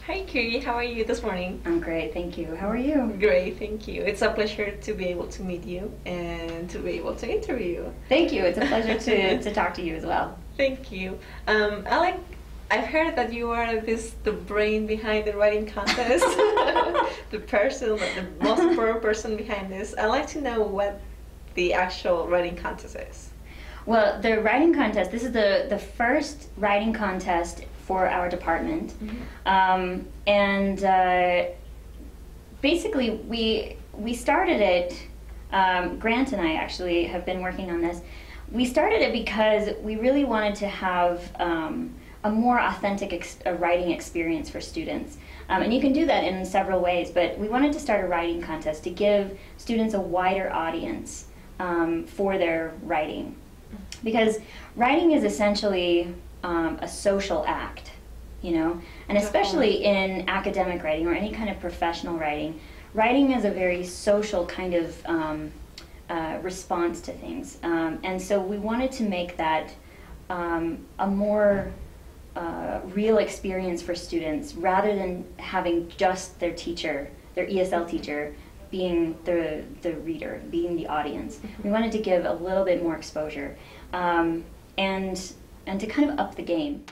Hi, Kiri. How are you this morning? I'm great, thank you. How are you? Great, thank you. It's a pleasure to be able to meet you and to be able to interview you. Thank you. It's a pleasure to talk to you as well. Thank you. I like. I've heard that you are the brain behind the writing contest, the person, the most important person behind this. I'd like to know what the actual writing contest is. Well, the writing contest, this is the first writing contest for our department. And basically we started it, Grant and I actually have been working on this. We started it because we really wanted to have a more authentic writing experience for students. And you can do that in several ways, but we wanted to start a writing contest to give students a wider audience for their writing. Because writing is essentially a social act, you know, and especially in academic writing or any kind of professional writing, writing is a very social kind of response to things. And so we wanted to make that a more real experience for students rather than having just their teacher, their ESL teacher, being the reader, being the audience. We wanted to give a little bit more exposure and to kind of up the game.